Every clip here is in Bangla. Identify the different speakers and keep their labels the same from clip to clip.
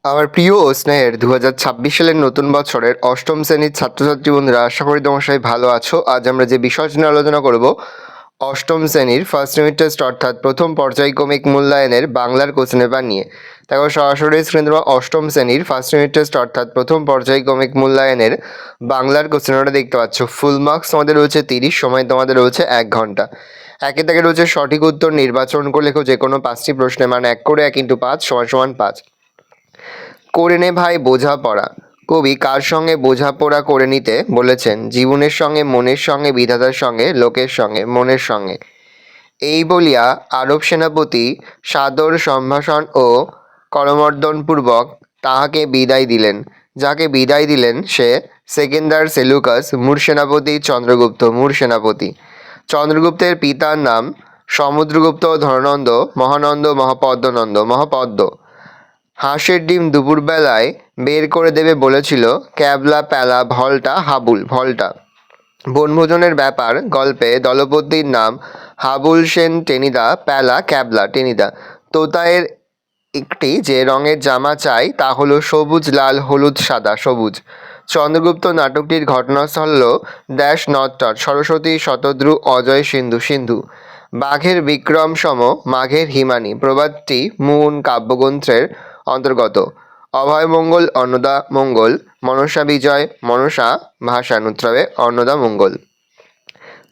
Speaker 1: আমার প্রিয় ও স্নেহের 2026 সালের নতুন বছরের অষ্টম শ্রেণীর ছাত্রছাত্রী বন্ধুরা, আশা করি তোমার সবাই ভালো আছো। আজ আমরা যে বিষয় নিয়ে আলোচনা করব, অষ্টম শ্রেণীর ফার্স্ট ইউনিট টেস্ট অর্থাৎ প্রথম পর্যায়ক্রমিক মূল্যায়নের বাংলার কোশ্চেন পেপার নিয়ে। দেখো সরাসরি স্ক্রিনে দেওয়া অষ্টম শ্রেণীর ফার্স্ট ইউনিট টেস্ট অর্থাৎ প্রথম পর্যায়ক্রমিক মূল্যায়নের বাংলার কোশ্চেন পেপারটা দেখতে পাচ্ছ। ফুল মার্কস তোমাদের রয়েছে 30, সময় তোমাদের রয়েছে 1 ঘন্টা। একে থেকে রয়েছে সঠিক উত্তর নির্বাচন করে লেখো যে কোনো 5টি প্রশ্নে, মানে 1 করে 1 × 5 = 5। করে নে ভাই বোঝাপড়া। কবি কার সঙ্গে বোঝাপড়া করে নিতে বলেছেন? জীবনের সঙ্গে, মনের সঙ্গে, বিধাতার সঙ্গে, লোকের সঙ্গে, মনের সঙ্গে। এই বলিয়া আরব সেনাপতি সাদর সম্ভাষণ ও করমর্দনপূর্বক তাহাকে বিদায় দিলেন। যাকে বিদায় দিলেন সে সেকেন্দার সেলুকাস, মূর সেনাপতি চন্দ্রগুপ্ত। চন্দ্রগুপ্তের পিতার নাম সমুদ্রগুপ্ত, ধননন্দ, মহানন্দ, মহাপদ্মনন্দ, মহাপদ্ম। হাঁসের ডিম দুপুরবেলায় বের করে দেবে বলেছিল ক্যাবলা, প্যালা, ভলটা, হাবুল, ভলটা। বনভোজনের ব্যাপার গল্পে দলপতির নাম হাবুল সেন টেনিদা, প্যালা, ক্যাবলা, টেনিদা। তোতায়ের একটি যে রঙের জামা চাই তা হলো সবুজ, লাল, হলুদ, সাদা, সবুজ। চন্দ্রগুপ্ত নাটকটির ঘটনাস্থল হল ড্যাশ নটটট, সরস্বতী, শতদ্রু, অজয়, সিন্ধু, সিন্ধু। বাঘের বিক্রম সম মাঘের হিমানি প্রবাদটি মুন কাব্যগ্রন্থের অন্তর্গত। অভয়মঙ্গল, অন্নদা মঙ্গল, মনসা বিজয়, মনসা ভাষা নুত্রাবে, অন্নদা মঙ্গল।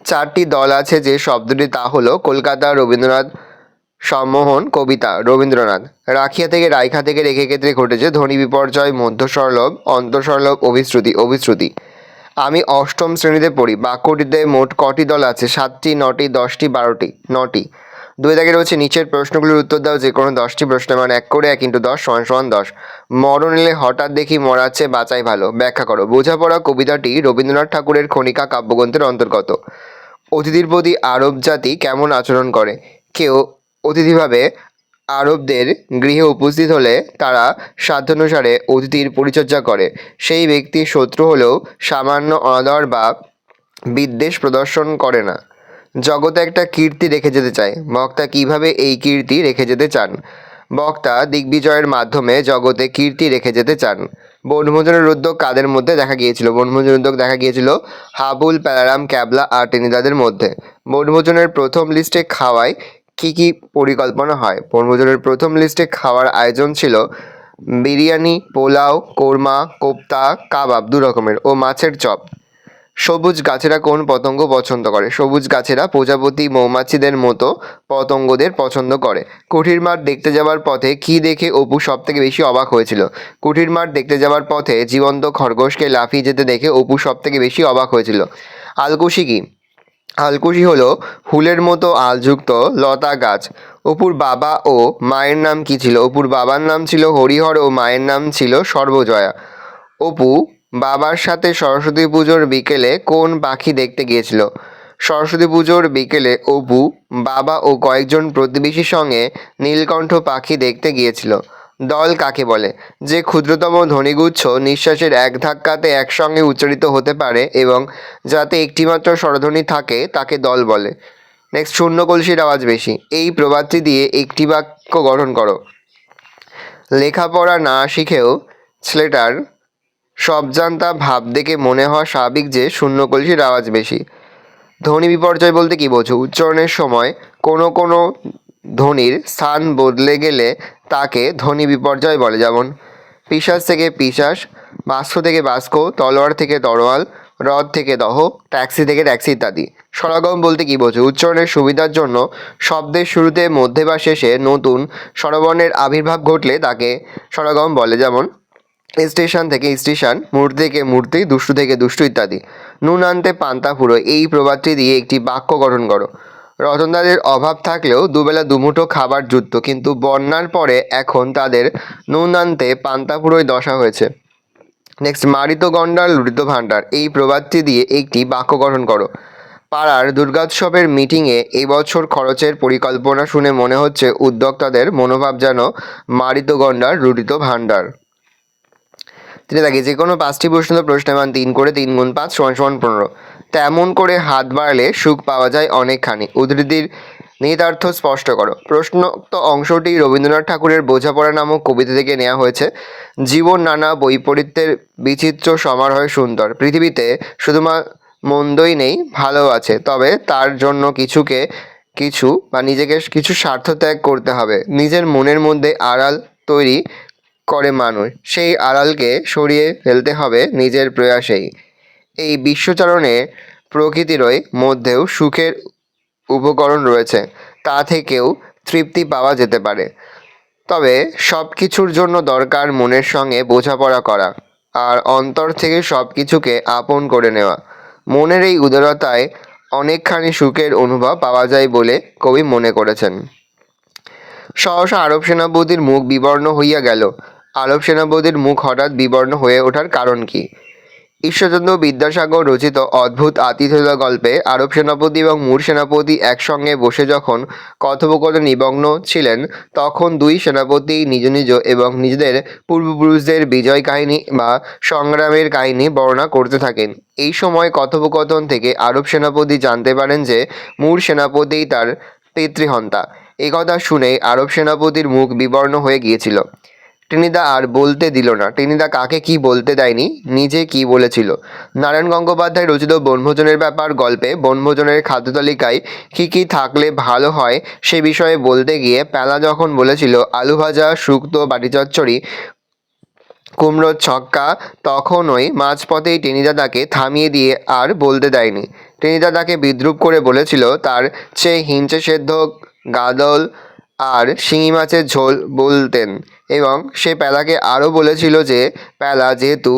Speaker 1: 4টি দল আছে যে শব্দটি তা হলো কলকাতা, রবীন্দ্রনাথ, সম্মোহন, কবিতা, রবীন্দ্রনাথ। রাখিয়া থেকে, রাইখা থেকে, রেখে ক্ষেত্রে ঘটেছে ধ্বনি বিপর্যয়, মধ্যস্বরলোপ, অন্তঃস্বরলোপ, অভিশ্রুতি, অভিশ্রুতি। আমি অষ্টম শ্রেণীতে পড়ি। বাক্যটিতে মোট কটি দল আছে? 7টি, 9টি, 10টি, 12টি, 9টি। 2 দাগে রয়েছে নিচের প্রশ্নগুলির উত্তর দাও যে কোনো 10টি প্রশ্নে, মানে 1 করে 1 × 10 = 10। মরণ এলে হঠাৎ দেখি মরাচ্ছে বাঁচাই ভালো, ব্যাখ্যা করো। বোঝাপড়া কবিতাটি রবীন্দ্রনাথ ঠাকুরের খনিকা কাব্যগ্রন্থের অন্তর্গত। অতিথির প্রতি আরব জাতি কেমন আচরণ করে? কেউ অতিথিভাবে আরবদের গৃহে উপস্থিত হলে তারা সাধ্যানুসারে অতিথির পরিচর্যা করে। সেই ব্যক্তির শত্রু হলেও সামান্য অনাদর বা বিদ্বেষ প্রদর্শন করে না। জগতে একটা কীর্তি রেখে যেতে চায়। বক্তা কিভাবে এই কীর্তি রেখে যেতে চান? বক্তা দিগ্বিজয়ের মাধ্যমে জগতে কীর্তি রেখে যেতে চান। বনভোজনের উদ্যোগ কাদের মধ্যে দেখা গিয়েছিল? বনভোজনের উদ্যোগ দেখা গিয়েছিল হাবুল, প্যালারাম, ক্যাবলা আর টেনিদাদের মধ্যে। বনভোজনের প্রথম লিস্টে খাওয়ায় কি কি পরিকল্পনা হয়? বনভোজনের প্রথম লিস্টে খাওয়ার আয়োজন ছিল বিরিয়ানি, পোলাও, কোরমা, কোপ্তা, কাবাব 2 রকমের ও মাছের চপ। সবুজ গাছেরা কোন পতঙ্গ পছন্দ করে? সবুজ গাছেরা প্রজাপতি, মৌমাছিদের মতো পতঙ্গদের পছন্দ করে। কুঠির মাঠ দেখতে যাওয়ার পথে কি দেখে অপু সব থেকে বেশি অবাক হয়েছিল? কুঠির মাঠ দেখতে যাওয়ার পথে জীবন্ত খরগোশকে লাফিয়ে যেতে দেখে অপু সব থেকে বেশি অবাক হয়েছিল। আলকুশি কি? আলকুশি হলো ফুলের মতো আলযুক্ত লতা গাছ। অপুর বাবা ও মায়ের নাম কি ছিল? অপুর বাবার নাম ছিল হরিহর ও মায়ের নাম ছিল সর্বজয়া। অপু বাবার সাথে সরস্বতী পুজোর বিকেলে কোন পাখি দেখতে গিয়েছিল? সরস্বতী পুজোর বিকেলে অপু বাবা ও কয়েকজন প্রতিবেশীর সঙ্গে নীলকণ্ঠ পাখি দেখতে গিয়েছিল। দল কাকে বলে? যে ক্ষুদ্রতম ধ্বনিগুচ্ছ নিঃশ্বাসের এক ধাক্কাতে একসঙ্গে উচ্চারিত হতে পারে এবং যাতে একটিমাত্র স্বরধ্বনি থাকে তাকে দল বলে। নেক্সট, শূন্য কলসির আওয়াজ বেশি। এই প্রবাদটি দিয়ে একটি বাক্য গঠন করো। লেখাপড়া না শিখেও ছেলেটার সবজান্তা ভাব দেখে মনে হওয়া স্বাভাবিক যে শূন্য কলসির আওয়াজ বেশি। ধ্বনি বিপর্যয় বলতে কি বোঝো? উচ্চারণের সময় কোনো কোনো ধ্বনির স্থান বদলে গেলে তাকে ধ্বনি বিপর্যয় বলে। যেমন পিশাচ থেকে পিশাস, বাস্ক থেকে বাস্ক, তলোয়ার থেকে তরোয়াল, হ্রদ থেকে দহ, ট্যাক্সি থেকে ট্যাক্সি ইত্যাদি। স্বরগম বলতে কি বোঝো? উচ্চারণের সুবিধার জন্য শব্দের শুরুতে, মধ্যে বা শেষে নতুন স্বরবর্ণের আবির্ভাব ঘটলে তাকে স্বরগম বলে। যেমন স্টেশন থেকে স্টেশন, মূর্তি থেকে মূর্তি, দুষ্টু থেকে দুষ্টু ইত্যাদি। নুন আনতে পান্তা ফুরো। এই প্রবাদটি দিয়ে একটি বাক্য গঠন করো। রতনদাদের অভাব থাকলেও দুবেলা দুমুঠো খাবার জুটত, কিন্তু বন্যার পরে এখন তাদের নুন আনতে পান্তা ফুরোয় দশা হয়েছে। নেক্সট, মারিত গন্ডার লুটিত ভাণ্ডার। এই প্রবাদটি দিয়ে একটি বাক্য গঠন করো। পাড়ার দুর্গোৎসবের মিটিংয়ে এবছর খরচের পরিকল্পনা শুনে মনে হচ্ছে উদ্যোক্তাদের মনোভাব যেন মারিত গন্ডার লুটিত ভাণ্ডার। থাকে যে কোনো 5টি প্রশ্নের মান 3 করে 3 × 5 = 15। তেমন করে হাত বাড়ালে সুখ পাওয়া যায় অনেকখানি। উদ্ধৃতির নিহিতার্থ স্পষ্ট করো। প্রশ্নোক্ত অংশটি রবীন্দ্রনাথ ঠাকুরের বোঝাপড়া নামক কবিতা থেকে নেওয়া হয়েছে। জীবন নানা বৈপরীত্যের বিচিত্র সমারোহে সুন্দর। পৃথিবীতে শুধুমাত্র মন্দই নেই, ভালো আছে, তবে তার জন্য নিজেকে কিছু স্বার্থ ত্যাগ করতে হবে। নিজের মনের মধ্যে আড়াল তৈরি করে মানুষ, সেই আড়ালকে সরিয়ে ফেলতে হবে নিজের প্রয়াসেই। এই বিশ্বচারণে প্রকৃতিরই মধ্যেও সুখের উপকরণ রয়েছে, তা থেকেও তৃপ্তি পাওয়া যেতে পারে। তবে সব কিছুর জন্য দরকার মনের সঙ্গে বোঝাপড়া করা আর অন্তর থেকে সব কিছুকে আপন করে নেওয়া। মনের এই উদারতায় অনেকখানি সুখের অনুভব পাওয়া যায় বলে কবি মনে করেছেন। সহসা আরব সেনাপতির মুখ বিবর্ণ হইয়া গেল। আরব সেনাপতির মুখ হঠাৎ বিবর্ণ হয়ে ওঠার কারণ কি? ঈশ্বরচন্দ্র বিদ্যাসাগর রচিত অদ্ভুত আতিথেয়তা গল্পে আরব সেনাপতি এবং মুর সেনাপতি একসঙ্গে বসে যখন কথোপকথনে নিমগ্ন ছিলেন, তখন দুই সেনাপতি নিজ নিজ এবং নিজেদের পূর্বপুরুষদের বিজয় কাহিনী বা সংগ্রামের কাহিনী বর্ণনা করতে থাকেন। এই সময় কথোপকথন থেকে আরব সেনাপতি জানতে পারেন যে মুর সেনাপতিই তার পিতৃহন্তা। এই কথা শুনেই আরব সেনাপতির মুখ বিবর্ণ হয়ে গিয়েছিল। টেনিদা আর বলতে দিল না। টেনিদা কাকে কি বলতে দেয়নি, নিজে কি বলেছিল। নারায়ণ গঙ্গোপাধ্যায় রচিত বনভোজনের ব্যাপার গল্পে বনভোজনের খাদ্য তালিকায় কী কী থাকলে ভালো হয় সে বিষয়ে বলতে গিয়ে প্যালা যখন বলেছিল আলু ভাজা, শুক্তো, বাটি চচ্চড়ি, কুমড়োর ছক্কা, তখন ওই মাঝপথেই টেনিদা তাকে থামিয়ে দিয়ে আর বলতে দেয়নি। টেনিদা তাকে বিদ্রূপ করে বলেছিল তার চেয়ে হিঞ্চে সেদ্ধ, গাদল আর শিঙি মাছের ঝোল বলতেন, এবং সে প্যালাকে আরও বলেছিল যে প্যালা যেহেতু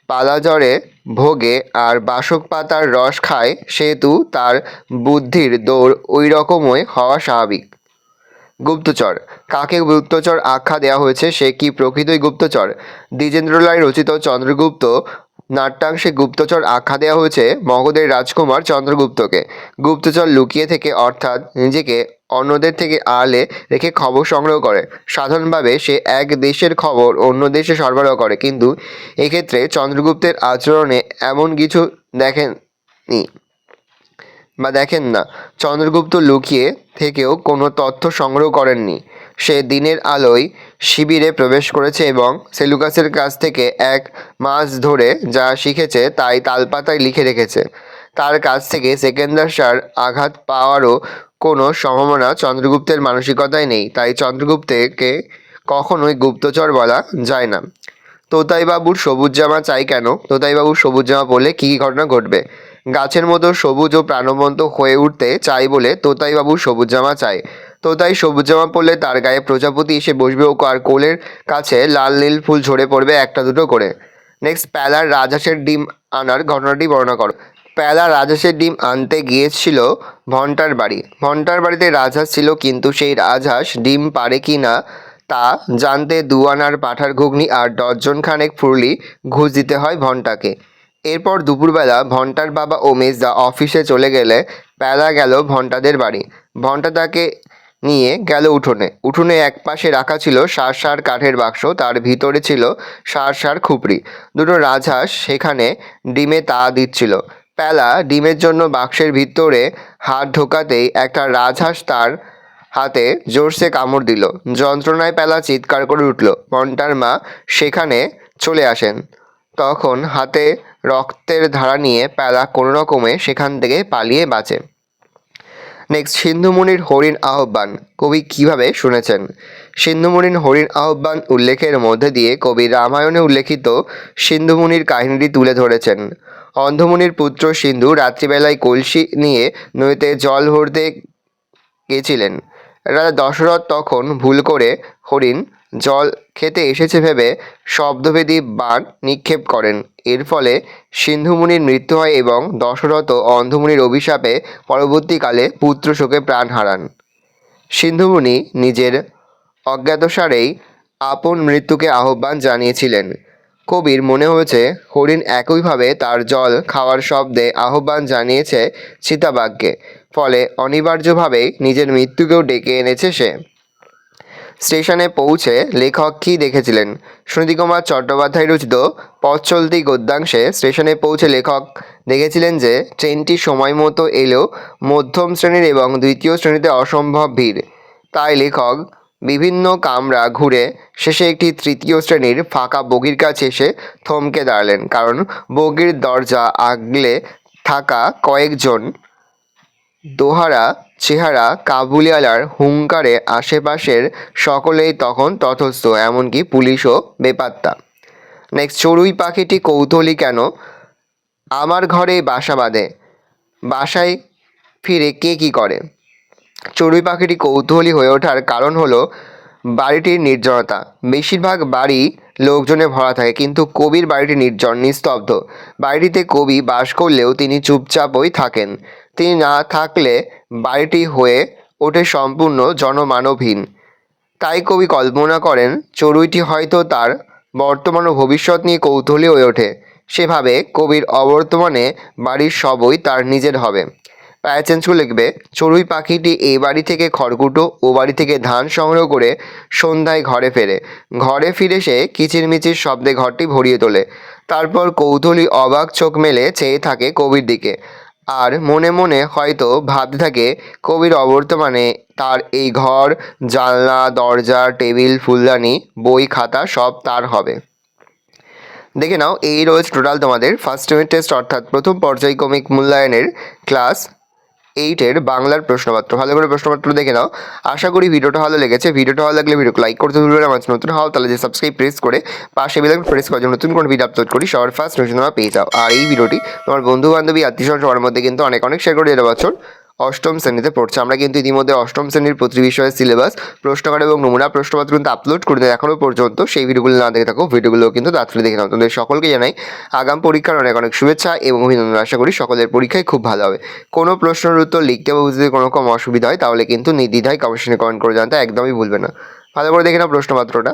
Speaker 1: পালাজ্বরে ভোগে আর বাসক পাতার রস খায়, সেহেতু তার বুদ্ধির দৌড় ওই রকমই হওয়া স্বাভাবিক। গুপ্তচর। কাকে গুপ্তচর আখ্যা দেওয়া হয়েছে, সে কি প্রকৃতই গুপ্তচর? দ্বিজেন্দ্রলাল রচিত চন্দ্রগুপ্ত নাট্যাংশে গুপ্তচর আখ্যা দেওয়া হয়েছে মগধের রাজকুমার চন্দ্রগুপ্তকে। গুপ্তচর লুকিয়ে থেকে, অর্থাৎ নিজেকে অন্যদের থেকে আড়ালে রেখে খবর সংগ্রহ করে। সাধারণভাবে সে এক দেশের খবর অন্য দেশে সরবরাহ করে, কিন্তু এক্ষেত্রে চন্দ্রগুপ্তের আচরণে এমন কিছু দেখেন না। চন্দ্রগুপ্ত লুকিয়ে থেকেও কোনো তথ্য সংগ্রহ করেননি। সে দিনের আলোয় শিবিরে প্রবেশ করেছে এবং সেলুকাসের কাছ থেকে 1 মাস ধরে যা শিখেছে তাই তালপাতায় লিখে রেখেছে। তার কাছ থেকে সেকেন্দার আঘাত পাওয়ারও কোনো সম্ভাবনা চন্দ্রগুপ্তের মানসিকতায় নেই, তাই চন্দ্রগুপ্তকে কখনোই গুপ্তচর বলা যায় না। তোতাইবাবুর সবুজ জামা চাই কেন? তোতাইবাবুর সবুজ জামা পরলে কী কী ঘটনা ঘটবে? গাছের মতো সবুজ ও প্রাণবন্ত হয়ে উঠতে চাই বলে তোতাইবাবুর সবুজ জামা চাই। তোতাই সবুজ জামা পরলে তার গায়ে প্রজাপতি এসে বসবে ও আর কোলের কাছে লাল নীল ফুল ঝরে পড়বে একটা দুটো করে। নেক্সট, প্যালার রাজহাঁসের ডিম আনার ঘটনাটি বর্ণনা করো। প্যালা রাজহাঁসের ডিম আনতে গিয়েছিল ভন্টার বাড়ি। ভন্টার বাড়িতে রাজহাঁস ছিল, কিন্তু সেই রাজহাঁস ডিম পাড়ে কি না তা জানতে 2 আনার পাঁঠার ঘুগনি আর ডজনখানেক ফুরলি ঘুষ দিতে হয় ভন্টাকে। এরপর দুপুরবেলা ভন্টার বাবা ও মেজদা অফিসে চলে গেলে প্যালা গেল ভন্টাদের বাড়ি। ভন্টা তাকে নিয়ে গেল উঠোনে। উঠোনে একপাশে রাখা ছিল সার কাঠের বাক্স, তার ভিতরে ছিল সার খুপড়ি। দুটো রাজহাঁস সেখানে ডিমে তা দিচ্ছিল। প্যালা ডিমের জন্য বাক্সের ভিতরে হাত ঢোকাতেই একটা রাজহাঁস তার হাতে জোরসে কামড় দিল। যন্ত্রণায় প্যালা চিৎকার করে উঠল। ভন্টার মা সেখানে চলে আসেন। তখন হাতে রক্তের ধারা নিয়ে প্যালা কোনো রকমে সেখান থেকে পালিয়ে বাঁচে। নেক্সট, সিন্ধুমুনির হরিণ আহ্বান কবি কিভাবে শুনেছেন? সিন্ধুমুনির হরিণ আহ্বান উল্লেখের মধ্যে দিয়ে কবি রামায়ণে উল্লেখিত সিন্ধুমুনির কাহিনীটি তুলে ধরেছেন। অন্ধমুনির পুত্র সিন্ধু রাত্রিবেলায় কলসি নিয়ে নদীতে জল ভরতে গেছিলেন। রাজা দশরথ তখন ভুল করে হরিণ জল খেতে এসেছে ভেবে শব্দভেদী বাণ নিক্ষেপ করেন। এর ফলে সিন্ধুমুনির মৃত্যু হয় এবং দশরথ ও অন্ধমুনির অভিশাপে পরবর্তীকালে পুত্র শোকে প্রাণ হারান। সিন্ধুমুনি নিজের অজ্ঞাতসারেই আপন মৃত্যুকে আহ্বান জানিয়েছিলেন। কবির মনে হয়েছে হরিণ একইভাবে তার জল খাওয়ার শব্দে আহ্বান জানিয়েছে চিতাবাঘকে, ফলে অনিবার্যভাবেই নিজের মৃত্যুকেও ডেকে এনেছে সে। স্টেশনে পৌঁছে লেখক কী দেখেছিলেন? সুনীতিকুমার চট্টোপাধ্যায় রচিত পথ চলতি গদ্যাংশে স্টেশনে পৌঁছে লেখক দেখেছিলেন যে ট্রেনটি সময় মতো এলেও মধ্যম শ্রেণীর এবং দ্বিতীয় শ্রেণীতে অসম্ভব ভিড়। তাই লেখক বিভিন্ন কামরা ঘুরে শেষে একটি তৃতীয় শ্রেণীর ফাঁকা বগির কাছে এসে থমকে দাঁড়ালেন, কারণ বগির দরজা আগলে থাকা কয়েকজন দোহারা চেহারা কাবুলিওয়ালার হুঙ্কারে আশেপাশের সকলেই তখন তটস্থ, এমনকি পুলিশও বেপাত্তা। নেক্সট, চড়ুই পাখিটি কৌতূহলী কেন? আমার ঘরে বাসা বাঁধে, বাসায় ফিরে কে কী করে? চড়ুই পাখিটি কৌতূহলী হয়ে ওঠার কারণ হলো বাড়িটির নির্জনতা। বেশিরভাগ বাড়ি লোকজনে ভরা থাকে, কিন্তু কবির বাড়িটি নির্জন, নিস্তব্ধ। বাড়িটিতে কবি বাস করলেও তিনি চুপচাপই থাকেন। তিনি না থাকলে বাড়িটি হয়ে ওঠে সম্পূর্ণ জনমানবহীন। তাই কবি কল্পনা করেন চড়ুইটি হয়তো তার বর্তমান ও ভবিষ্যৎ নিয়ে কৌতূহলী হয়ে ওঠে। সেভাবে কবির অবর্তমানে বাড়ির সবই তার নিজের হবে। প্যারাচেঞ্জ করে লিখবে, চড়ুই পাখিটি এই বাড়ি থেকে খড়কুটো ও বাড়ি থেকে ধান সংগ্রহ করে সন্ধ্যায় ঘরে ফেরে। ঘরে ফিরে সে কিচিরমিচির শব্দে ঘরটি ভরিয়ে তোলে। তারপর কৌতূহলী অবাক চোখ মেলে চেয়ে থাকে কবির দিকে, আর মনে মনে হয়তো ভাবতে থাকে কবির অবর্তমানে তার এই ঘর, জানলা, দরজা, টেবিল, ফুলদানি, বই, খাতা সব তার হবে। দেখে নাও, এই রয়েছে টোটাল তোমাদের ফার্স্ট ইউনিট টেস্ট অর্থাৎ প্রথম পর্যায়ক্রমিক মূল্যায়নের ক্লাস 8-এর বাংলার প্রশ্নপত্র। ভালো করে প্রশ্নপত্র দেখে নাও। আশা করি ভিডিওটা ভালো লেগেছে। ভিডিওটা ভালো লাগলে ভিডিওকে লাইক করতে ভুলবে না। আমার নতুন হও তাহলে যে সাবস্ক্রাইব প্রেস করে পাশে বেল আইকন প্রেস করার জন্য নতুন কোনো ভিডিও আপলোড করি সবার ফার্স্ট নোটিফিকেশন তোমরা পেয়ে যাও। আর এই ভিডিওটি তোমার বন্ধু বান্ধবী আত্মীয়স্বজন সবার মধ্যে কিন্তু অনেক শেয়ার করে দিতে বছর অষ্টম শ্রেণীতে পড়ছে। আমরা কিন্তু ইতিমধ্যে অষ্টম শ্রেণীর প্রতি বিষয়ের সিলেবাস, প্রশ্নকার এবং নমুনা প্রশ্নপত্র কিন্তু আপলোড করে দেয়। এখনও পর্যন্ত সেই ভিডিওগুলো না দেখে থাকো, ভিডিওগুলো কিন্তু তাড়াতাড়ি দেখে নাও। তোমাদের সকলকে জানাই আগাম পরীক্ষার অনেক শুভেচ্ছা এবং অভিনন্দন। আশা করি সকলের পরীক্ষায় খুব ভালো হবে। কোনো প্রশ্নের উত্তর লিখতে বা বুঝতে কোনো রকম অসুবিধা হয় তাহলে কিন্তু নির্দ্বিধায় কমেন্ট করে জানতে একদমই ভুলবে না। ভালো করে দেখে নাও প্রশ্নপত্রটা।